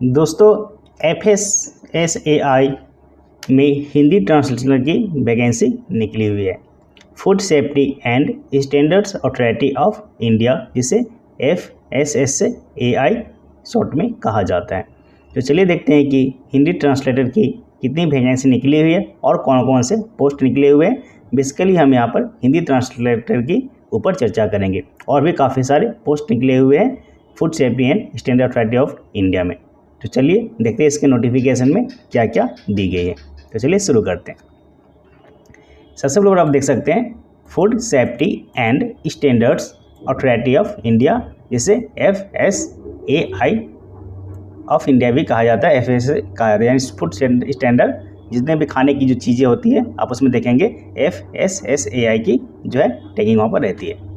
दोस्तों FSSAI में Hindi translator की वैकेंसी निकली हुई है। Food safety and standards authority of India, जिसे FSSAI शॉर्ट में कहा जाता है। तो चलिए देखते हैं कि हिंदी ट्रांसलेटर की कितनी वैकेंसी निकली हुई है और कौन कौन से पोस्ट निकले हुए हैं। बेसिकली हम यहाँ पर हिंदी ट्रांसलेटर की ऊपर चर्चा करेंगे और भी काफ़ी सारे पोस्ट निकले हुए हैं food safety and standard authority of India में। तो चलिए देखते हैं इसके नोटिफिकेशन में क्या क्या दी गई है। तो चलिए शुरू करते हैं। सबसे पहले आप देख सकते हैं food safety and standards authority of India, जिसे FSAI ऑफ इंडिया भी कहा जाता है। FSA कहा जाता है, यानी फूड स्टैंडर्ड जितने भी खाने की जो चीज़ें होती है आप उसमें देखेंगे FSSAI की जो है टैगिंग वहाँ पर रहती है।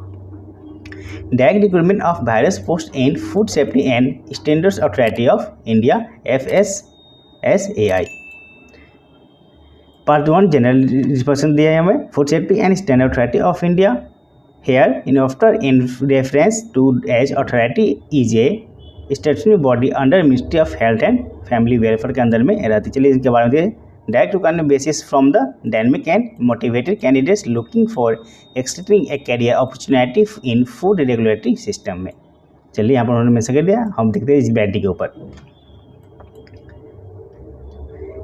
Direct recruitment of various post in food safety and standards authority of India FSSAI। Part 1 general person दिया है हमें food safety and standard authority of India. Hereinafter in reference to as authority is a statutory body under ministry of health and family welfare के अंदर में रहती। चलिए इनके बारे में direct recruitment basis from the dynamic and motivated candidates looking for extending a career opportunity in food regulatory system में। चलिए यहाँ पर उन्होंने मेंशन कर दिया, हम देखते हैं इस बैटी के ऊपर।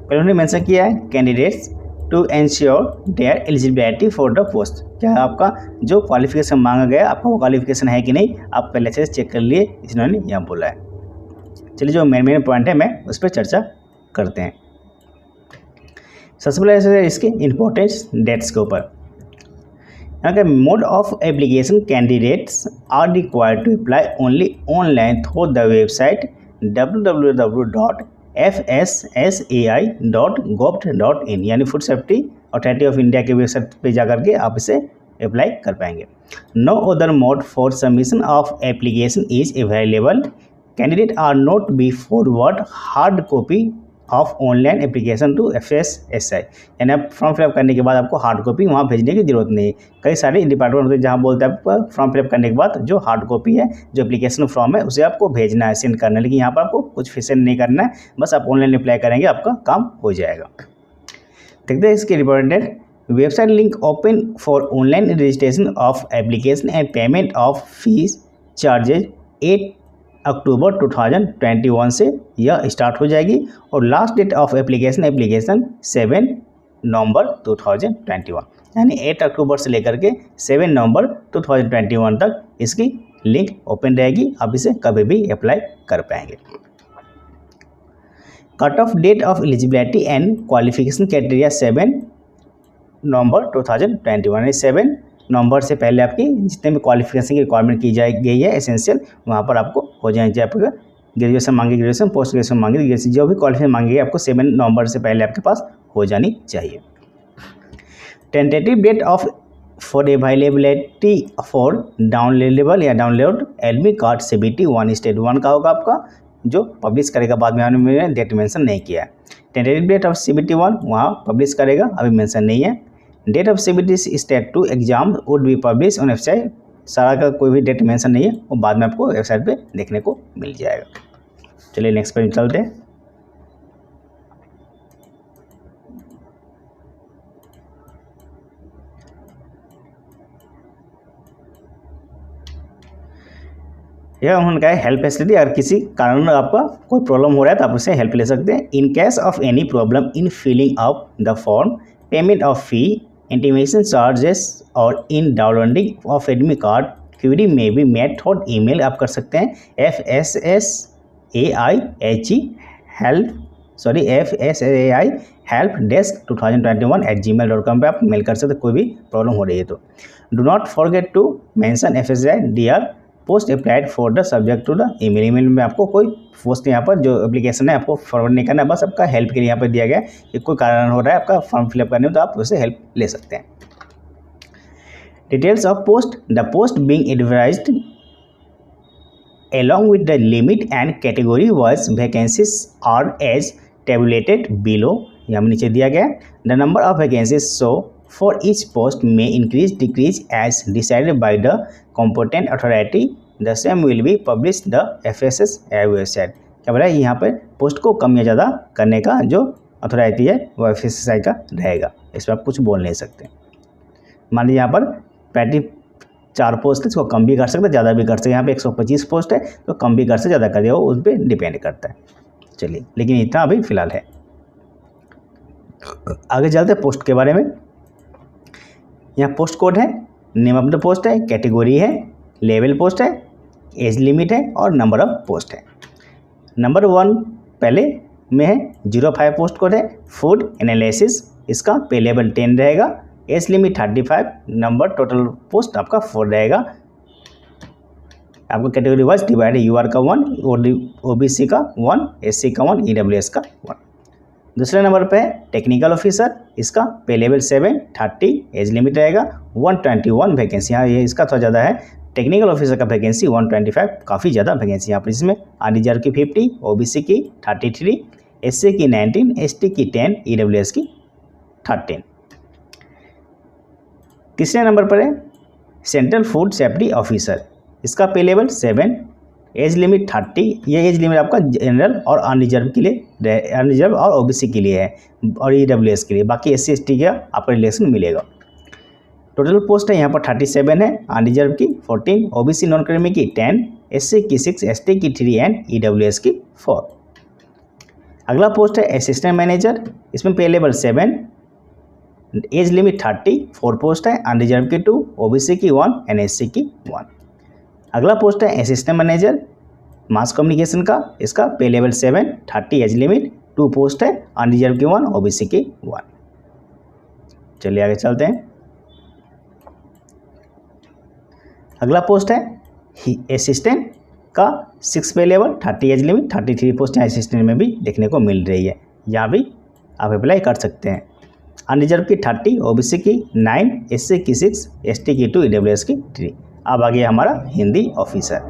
पहले उन्होंने मेंशन किया है candidates to ensure their eligibility for the post. क्या आपका जो क्वालिफिकेशन मांगा गया आपका वो क्वालिफिकेशन है कि नहीं, आप पहले से चेक कर लिए, इन्होंने यहाँ बोला है। चलिए जो मेन पॉइंट है मैं उस पर चर्चा करते हैं। सबसे पहले इसके इम्पोर्टेंस डेट्स के ऊपर। यहाँ का mode of application candidates are required to apply only online through the website www.fssai.gov.in, यानी food safety authority of India के वेबसाइट पे जाकर के आप इसे अप्लाई कर पाएंगे। No other mode for submission of application is available. Candidate are not be forward hard copy of online application to FSSAI, यानी आप फॉर्म फिलअप करने के बाद आपको हार्ड कॉपी वहाँ भेजने की जरूरत नहीं है। कई सारे डिपार्टमेंट होते हैं जहाँ बोलते हैं आपको फॉर्म फिलअप करने के बाद जो हार्ड कॉपी है, जो एप्लीकेशन फॉर्म है, उसे आपको भेजना है, सेंड करना है। लेकिन यहाँ पर आपको कुछ भी सेंड नहीं करना है, बस आप ऑनलाइन अप्लाई करेंगे, आपका काम हो जाएगा। देखते हैं इसके reported website link open for online registration of application and payment of fees charges 8 अक्टूबर 2021 से यह स्टार्ट हो जाएगी और last date of application 7 November 2021, यानी 8 अक्टूबर से लेकर के 7 नवंबर 2021 तक इसकी लिंक ओपन रहेगी। आप इसे कभी भी अप्लाई कर पाएंगे। Cut off date of eligibility and qualification criteria 7 November 2021, यानी 7 नवंबर से पहले आपकी जितने भी क्वालिफिकेशन की रिक्वायरमेंट की गई है एसेंशियल, वहाँ पर आपको हो जाए। चाहे आपका ग्रेजुएशन मांगे ग्रेजुएशन, पोस्ट ग्रेजुएशन मांगे ग्रेजुएशन, जो भी क्वालिफिकेशन मांगी आपको 7 नवंबर से पहले आपके पास हो जानी चाहिए। Tentative date of for availability for downloadable या download admit card CBT 1 state 1 का होगा आपका, जो पब्लिश करेगा बाद में। मैंने डेट मेंशन नहीं किया है। टेंटेटिव डेट ऑफ CBT 1 वहाँ पब्लिश करेगा, अभी मेंशन नहीं है। Date of CBT stage 2 exam would be publish on website. सारा का कोई भी डेट मेंशन नहीं है, वो बाद में आपको वेबसाइट पे देखने को मिल जाएगा। चलिए नेक्स्ट पेज चलते हैं। यह उन्होंने कहा है हेल्प फैसिलिटी। अगर किसी कारण आपका कोई प्रॉब्लम हो रहा है तो आप उससे हेल्प ले सकते हैं। In case of any problem in filling up the form, payment of fee, intimation charges और in downloading of admit card, query में भी मेड थ्रू ईमेल आप कर सकते हैं FSSAI हेल्प डेस्क 2021@gmail.com पे आप मेल कर सकते हैं, कोई भी प्रॉब्लम हो रही है तो। Do not forget to mention FSSAI DR post applied for the subject to the email. Email में आपको कोई पोस्ट यहाँ पर जो एप्लीकेशन है आपको फॉरवर्ड नहीं करना, बस आपका हेल्प के लिए यहाँ पर दिया गया है कि कोई कारण हो रहा है आपका फॉर्म फिलअप करने में तो आप उससे हेल्प ले सकते हैं। Details of post. The post being advertised along with the limit and category wise vacancies are as tabulated below, यहाँ नीचे दिया गया है। The number of vacancies so for each post may increase decrease as decided by the competent authority The same will be published the FSSAI website. क्या बोला है, यहाँ पर पोस्ट को कम या ज़्यादा करने का जो अथॉरिटी है वो FSSAI का रहेगा, इस पर आप कुछ बोल नहीं सकते। मान लीजिए यहाँ पर 4 पोस्ट है, इसको कम भी कर सकते हैं, ज़्यादा भी कर सकते हैं। यहाँ पे 125 पोस्ट है तो कम भी कर सकते, ज़्यादा कर दिया, वो उस पर डिपेंड करता है। चलिए, लेकिन इतना अभी फ़िलहाल है। आगे चलते हैं पोस्ट के बारे में। यहाँ पोस्ट कोड है, नेम ऑफ द पोस्ट है, कैटेगरी है, लेवल पोस्ट है, एज लिमिट है और नंबर ऑफ पोस्ट है। नंबर 1 पहले में है, 05 पोस्ट कोड है, फूड एनालिसिस, इसका पे लेवल 10 रहेगा, age limit 35, number total post आपका 4 रहेगा। आपको कैटेगरी वाइज डिवाइड है, UR का 1, OBC का 1, SC का 1, EWS का 1। दूसरे नंबर पे है टेक्निकल ऑफिसर, इसका पे लेवल 7, 30, एज लिमिट रहेगा, 121 वैकेंसी। हाँ, ये इसका थोड़ा ज़्यादा है, टेक्निकल ऑफिसर का वैकेंसी 125, काफ़ी ज़्यादा वैकेंसी यहाँ पर। इसमें अनरिजर्व की 50, OBC की 33, SC की 19, ST की 10, EWS की 13। तीसरे नंबर पर है सेंट्रल फूड सेफ्टी ऑफिसर, इसका पे लेवल 7, एज लिमिट 30। ये एज लिमिट आपका जनरल और अनरिजर्व के लिए, अनरिजर्व और OBC के लिए है और EWS के लिए, बाकी SC ST का आपका रिलेक्शन मिलेगा। टोटल पोस्ट है यहाँ पर 37 है, अनरिजर्व की 14, OBC नॉन क्रीमी की 10, SC की 6, ST की 3 एंड EWS की 4। अगला पोस्ट है असिस्टेंट मैनेजर, इसमें पे लेवल 7, एज लिमिट 30, 4 पोस्ट है, अनरिजर्व की 2, OBC की 1 एंड SC की 1। अगला पोस्ट है असिस्टेंट मैनेजर मास कम्युनिकेशन का, इसका पे लेवल 7, 30 एज लिमिट, 2 पोस्ट है, अनरिजर्व की 1, OBC की 1। चलिए आगे चलते हैं। अगला पोस्ट है असिस्टेंट का 6 पे लेवल, 30 एज लिमिट, 33 पोस्ट यहाँ असिस्टेंट में भी देखने को मिल रही है, यहाँ भी आप अप्लाई कर सकते हैं। अनरिजर्व की 30, OBC की 9, SC की 6, ST की 2, EWS की 3। अब आ गया हमारा हिंदी ऑफिसर,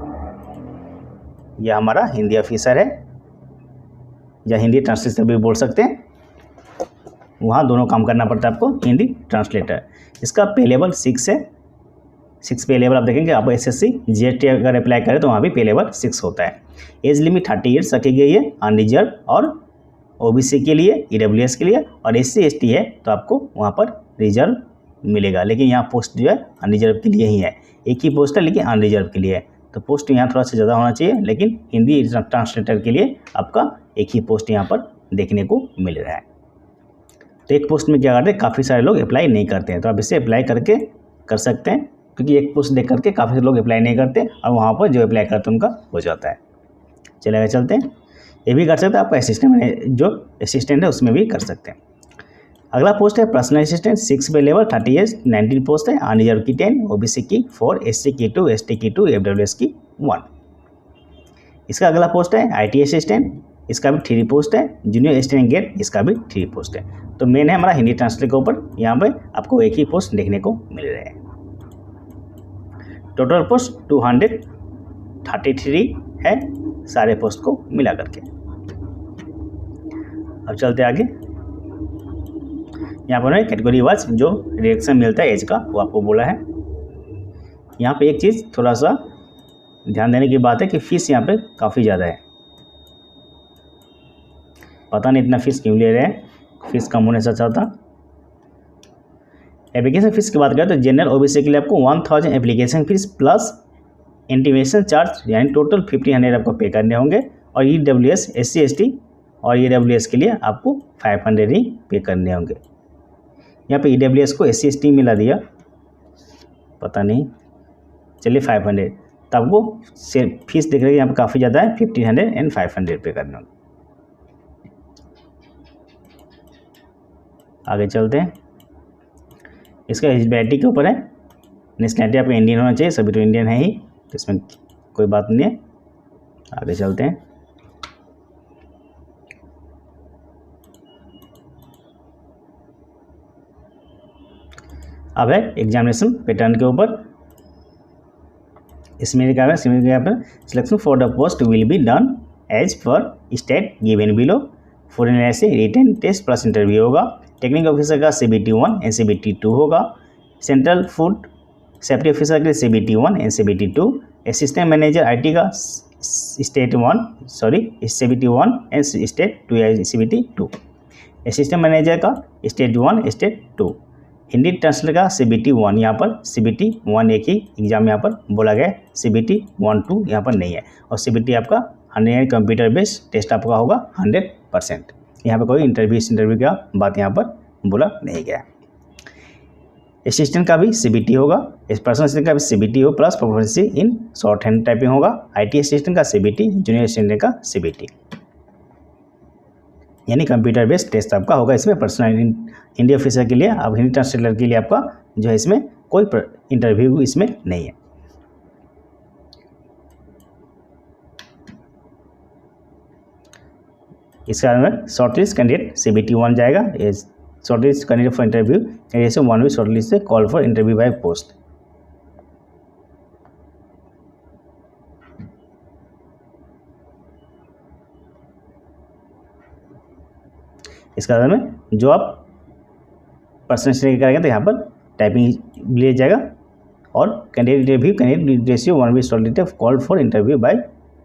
यह हमारा हिंदी ऑफिसर है या हिंदी ट्रांसलेटर भी बोल सकते हैं, वहाँ दोनों काम करना पड़ता है आपको, हिंदी ट्रांसलेटर। इसका पे लेवल 6 है, 6 पे लेवल आप देखेंगे, आप SSC GST अगर अप्लाई करें तो वहाँ भी पे लेवल 6 होता है। एज लिमिट 30 ईयर्स रखी गई है, अनरिजर्व और OBC के लिए, EWS के लिए, और SC ST है तो आपको वहाँ पर रिजर्व मिलेगा। लेकिन यहाँ पोस्ट जो है अनरिजर्व के लिए ही है, एक ही पोस्ट है लेकिन अनरिजर्व के लिए है, तो पोस्ट यहाँ थोड़ा सा ज़्यादा होना चाहिए, लेकिन हिंदी ट्रांसलेटर के लिए आपका एक ही पोस्ट यहाँ पर देखने को मिल रहा है। तो एक पोस्ट में क्या करते हैं, काफ़ी सारे लोग अप्लाई नहीं करते हैं, तो आप इसे अप्लाई करके कर सकते हैं, क्योंकि एक पोस्ट देख करके काफ़ी सारे लोग अप्लाई नहीं करते और वहाँ पर जो अप्लाई करते हैं उनका हो जाता है। चलिए चलते हैं, ये भी कर सकते हैं, आपका असिस्टेंट जो असिस्टेंट है उसमें भी कर सकते हैं। अगला पोस्ट है पर्सनल असिस्टेंट, 6 पे लेवल, 30 एज, 19 पोस्ट है, अनरिजर्व की 10, OBC की 4, SC की 2, ST की 2, EWS की 1। इसका अगला पोस्ट है IT असिस्टेंट, इसका भी 3 पोस्ट है, जूनियर असिस्टेंट ग्रेड, इसका भी 3 पोस्ट है। तो मेन है हमारा हिंदी ट्रांसलेटर के ऊपर, यहाँ पे आपको एक ही पोस्ट देखने को मिल रहे हैं। टोटल पोस्ट 233 है सारे पोस्ट को मिला करके। अब चलते आगे, यहाँ पर कैटेगरी वाइज जो रिएक्शन मिलता है एज का वो आपको बोला है। यहाँ पे एक चीज़ थोड़ा सा ध्यान देने की बात है कि फ़ीस यहाँ पे काफ़ी ज़्यादा है, पता नहीं इतना फ़ीस क्यों ले रहे हैं, फ़ीस कम होने से अच्छा था। एप्लीकेशन फ़ीस की बात करें तो जनरल OBC के लिए आपको 1000 application fees plus intimation charge यानी टोटल 1500 आपको पे करने होंगे, और EWS SC ST और EWS के लिए आपको 500 ही पे करने होंगे। यहाँ पे EWS को SC ST मिला दिया, पता नहीं, चलिए 500, तो आपको फीस देख रहे हैं यहाँ पे काफ़ी ज़्यादा है, 1500 एंड 500 पे करने होंगे। आगे चलते हैं, इसका एलिजिबिलिटी के ऊपर है, नेशनलिटी आपका इंडियन होना चाहिए, सभी तो इंडियन है ही, तो इसमें कोई बात नहीं है। आगे चलते हैं, अब है एग्जामिनेशन पैटर्न के ऊपर। इसमें क्या है, selection for the post will be done as per state given below, फॉरेन से रिटन टेस्ट प्लस इंटरव्यू होगा। टेक्निकल ऑफिसर का CBT 1 एंड CBT 2 होगा। सेंट्रल फूड सेफ्टी ऑफिसर के लिए CBT 1 and CBT 2। Assistant manager IT का state 1 sorry CBT 1 and state 2 या CBT 2। Assistant manager का स्टेट 1 स्टेट 2। हिंदी ट्रांसलेटर का CBT 1 यहाँ पर, CBT 1 एक ही एग्जाम यहाँ पर बोला गया, CBT 1 2 यहाँ पर नहीं है। और CBT आपका 100 कंप्यूटर बेस्ड टेस्ट आपका होगा 100%। यहाँ पर कोई इंटरव्यू का बात यहाँ पर बोला नहीं गया। असिस्टेंट का भी CBT होगा, पर्सनल असिस्टेंट का भी CBT हो plus proficiency in short hand typing होगा। IT असिस्टेंट का CBT, जूनियर असिस्टेंट का CBT, यानी कंप्यूटर बेस्ड टेस्ट आपका होगा इसमें। पर्सनल हिंदी ऑफिसर के लिए, अब हिंदी ट्रांसलेटर के लिए आपका जो है इसमें कोई इंटरव्यू इसमें नहीं है। इसके बारे में शॉर्टलिस्ट कैंडिडेट CBT 1 जाएगा। Shortlist candidate for interview candidate 1 भी शॉर्टलिस्ट से call for interview by post. इसके बारे में जो आप पर्सनल असिस्टेंट करेंगे तो यहाँ पर टाइपिंग लिया जाएगा। और कैंडिडेट रेशियो 1 भी shortlisted call for interview by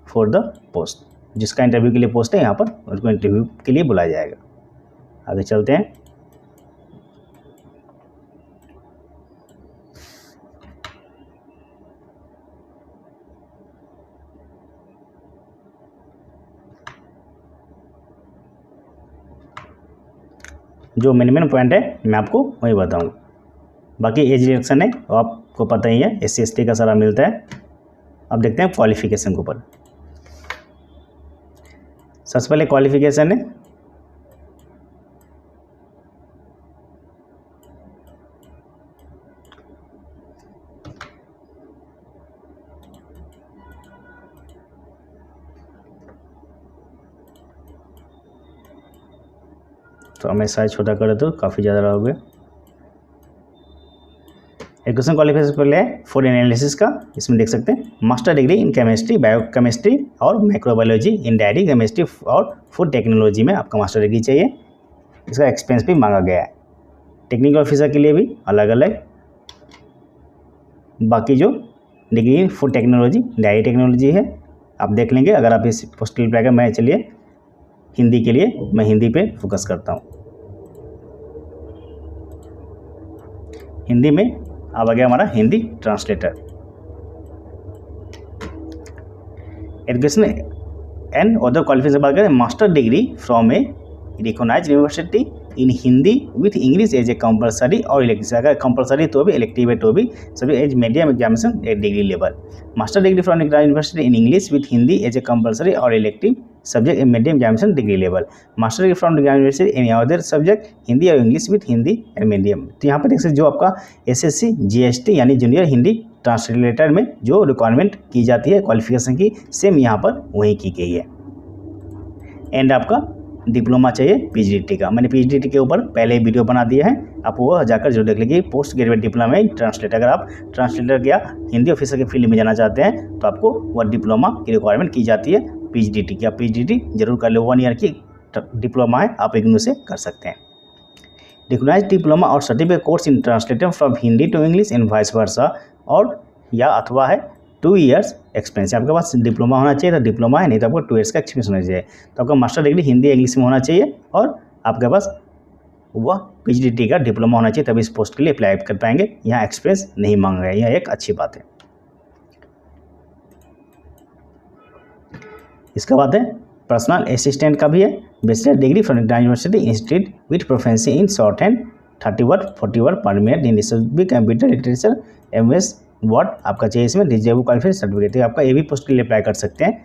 for the post, जिसका इंटरव्यू के लिए पोस्ट है यहाँ पर उसको इंटरव्यू के लिए बुलाया जाएगा। आगे चलते हैं। जो मिनिमम पॉइंट है मैं आपको वही बताऊंगा, बाकी एज रिलेक्शन है वो आपको पता ही है, SC ST का सारा मिलता है। अब देखते हैं क्वालिफिकेशन के ऊपर। सबसे पहले क्वालिफिकेशन है तो मैं साइज छोटा कर देता हूँ, काफ़ी ज़्यादा रहोगे। एजुकेशन क्वालिफिकेशन पहले है फूड एनालिसिस का, इसमें देख सकते हैं master degree in chemistry, biochemistry और माइक्रोबायोलॉजी, इन डायरी केमिस्ट्री और फूड टेक्नोलॉजी में आपका मास्टर डिग्री चाहिए। इसका एक्सपीरियंस भी मांगा गया है। टेक्निकल ऑफिसर के लिए भी अलग अलग, बाकी जो degree food technology, diary technology है आप देख लेंगे अगर आप इस पोस्ट के लिए अप्लाई करें। मैं चलिए हिंदी के लिए मैं हिंदी पे फोकस करता हूँ। हिंदी में अब आ गया हमारा Hindi translator. Education and other qualification बात करें, master degree from a recognised university in Hindi with English as a compulsory और इलेक्टिव, अगर कंपलसरी तो भी, इलेक्टिव है तो भी, सभी as medium examination degree level. Master degree from university in English with Hindi as a compulsory और elective subject in medium examination degree level. Master degree from university in other subject Hindi और English with Hindi and medium. तो यहाँ पर देख सकते जो आपका SSC GST यानी जूनियर हिंदी ट्रांसलेटर में जो रिक्वायरमेंट की जाती है क्वालिफिकेशन की, सेम यहाँ पर वही की गई है। एंड आपका डिप्लोमा चाहिए PGDT का, मैंने PGDT के ऊपर पहले ही वीडियो बना दिया है, आप वो जाकर जरूर देख लीजिए। Post graduate diploma in translator, अगर आप ट्रांसलेटर या हिंदी ऑफिसर के फील्ड में जाना चाहते हैं तो आपको वह डिप्लोमा की रिक्वायरमेंट की जाती है PGDT की। आप PGDT जरूर कर लो, 1 ईयर की डिप्लोमा है, आप इग्नू से कर सकते हैं। रिकॉग्नाइज्ड डिप्लोमा और certificate course in translator from Hindi to English and vice versa, और या अथवा है 2 ईयर्स एक्सपीरियंस। आपके पास डिप्लोमा होना चाहिए तो डिप्लोमा है, नहीं तो आपको 2 ईयर्स का एक्सपीरियंस होना चाहिए। तो आपका मास्टर डिग्री हिंदी इंग्लिश में होना चाहिए और आपके पास वह PGDT का डिप्लोमा होना चाहिए, तभी इस पोस्ट के लिए अप्लाई कर पाएंगे। यहाँ एक्सपीरियंस नहीं मांगा गया, यह एक अच्छी बात है। इसके बाद है पर्सनल असिस्टेंट का भी है, bachelor degree from university institute with proficiency in short hand 30 word 40 word पर मिनट इन भी कंप्यूटर लिटरेचर MS वर्ड आपका चाहिए। इसमें डिजेबल क्वालिफिकेशन सर्टिफिकेट आप ये भी पोस्ट के लिए अप्लाई कर सकते हैं।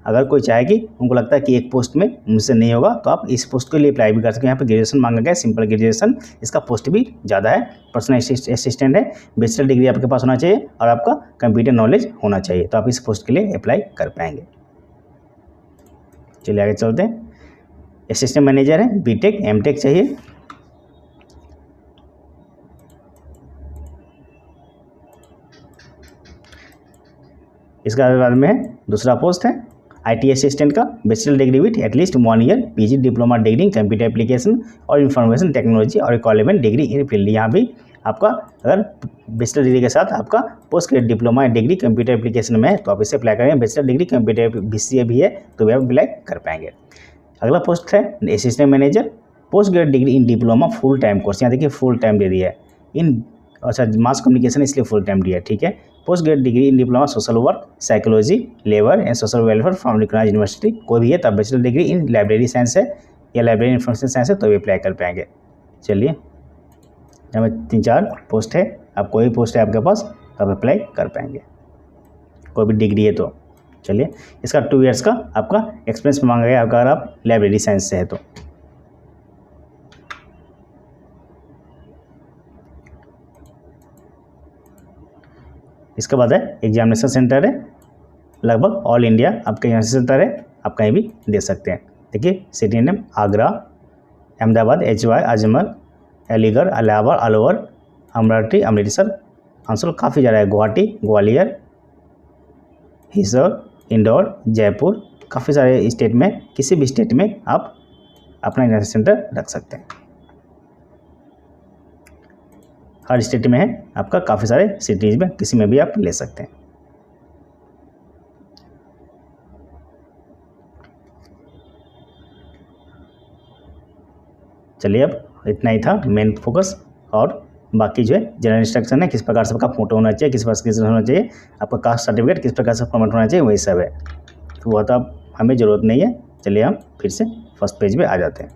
अगर कोई चाहे कि उनको लगता है कि एक पोस्ट में मुझसे नहीं होगा तो आप इस पोस्ट के लिए अप्लाई भी कर सकते हैं। यहाँ पर ग्रेजुएशन मांगा गया, सिंपल ग्रेजुएशन, इसका पोस्ट भी ज़्यादा है। पर्सनल असिस्टेंट है, बैचलर डिग्री आपके पास होना चाहिए और आपका कंप्यूटर नॉलेज होना चाहिए, तो आप इस पोस्ट के लिए अप्लाई कर पाएंगे। चलिए आगे चलते हैं। असिस्टेंट मैनेजर है, BTech MTech चाहिए। इसका बाद में है दूसरा पोस्ट है IT असिस्टेंट का, bachelor degree with at least 1 year PG diploma degree in computer application और इंफॉर्मेशन टेक्नोलॉजी और इक्विवेलेंट डिग्री इन फील्ड। यहाँ भी आपका अगर बैचलर डिग्री के साथ आपका post graduate diploma degree computer application में है तो आप इसे अप्लाई करेंगे। बैचलर डिग्री कंप्यूटर BCA भी है तो भी आप अप्लाई कर पाएंगे। अगला पोस्ट है assistant manager, post graduate degree in diploma full time course. यहाँ देखिए फुल टाइम दे दिया है इन, अच्छा मास कम्युनिकेशन इसलिए फुल टाइम दिया है, ठीक है। Post graduate degree in diploma social work, psychology, labour and social welfare from recognised university कोई भी है तो bachelor degree in library science है या लाइब्रेरी इंफॉर्मेशन साइंस है तो भी अप्लाई कर पाएंगे। चलिए यहाँ में 3-4 पोस्ट है, आप कोई भी पोस्ट है आपके पास तो आप अप्लाई कर पाएंगे, कोई भी डिग्री है तो। चलिए इसका 2 ईयर्स का आपका एक्सपीरियंस मांगा गया अगर आप लाइब्रेरी साइंस से है तो। इसके बाद है एग्जामिनेशन सेंटर है, लगभग ऑल इंडिया आपका एग्जामिनेशन सेंटर है, आप कहीं भी दे सकते हैं। देखिए city name Agra, Ahmedabad HY, Ajmer, Aligarh, Allahabad, Alwar, Amravati, Amritsar, answer काफ़ी ज़्यादा है, गुवाहाटी, ग्वालियर, हिसार, इंदौर, जयपुर, काफ़ी सारे स्टेट में, किसी भी स्टेट में आप अपना एग्जामिनेशन सेंटर रख सकते हैं। हर स्टेट में है आपका, काफ़ी सारे सिटीज़ में किसी में भी आप ले सकते हैं। चलिए अब इतना ही था मेन फोकस, और बाकी जो है जनरल इंस्ट्रक्शन है, किस प्रकार से आपका फोटो होना चाहिए, किस प्रकार से होना चाहिए, आपका कास्ट सर्टिफिकेट किस प्रकार से फॉर्मेट होना चाहिए, वही सब है। तो वह तो अब हमें ज़रूरत नहीं है। चलिए हम फिर से फर्स्ट पेज पे आ जाते हैं।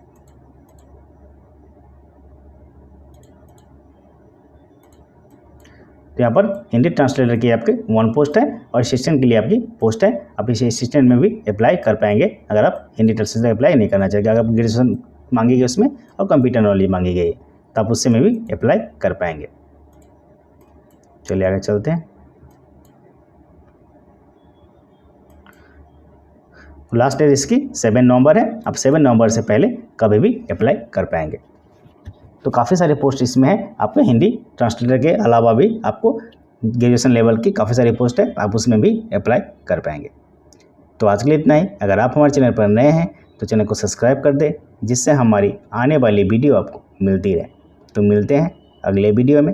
तो यहाँ पर हिंदी ट्रांसलेटर की आपके 1 पोस्ट है और असिस्टेंट के लिए आपकी पोस्ट है। आप इसे असिस्टेंट में भी अप्लाई कर पाएंगे अगर आप हिंदी ट्रांसलेटर अप्लाई नहीं करना चाहिए। अगर आप ग्रेजुएशन मांगी गई उसमें और कंप्यूटर नॉलेज मांगी गई तो आप उससे में भी अप्लाई कर पाएंगे। चलिए आगे चलते हैं। लास्ट डेट इसकी 7 नवंबर है, आप 7 नवंबर से पहले कभी भी अप्लाई कर पाएंगे। तो काफ़ी सारे पोस्ट इसमें है, आपको हिंदी ट्रांसलेटर के अलावा भी आपको ग्रेजुएशन लेवल की काफ़ी सारी पोस्ट है, आप उसमें भी अप्लाई कर पाएंगे। तो आज के लिए इतना ही। अगर आप हमारे चैनल पर नए हैं तो चैनल को सब्सक्राइब कर दें, जिससे हमारी आने वाली वीडियो आपको मिलती रहे। तो मिलते हैं अगले वीडियो में।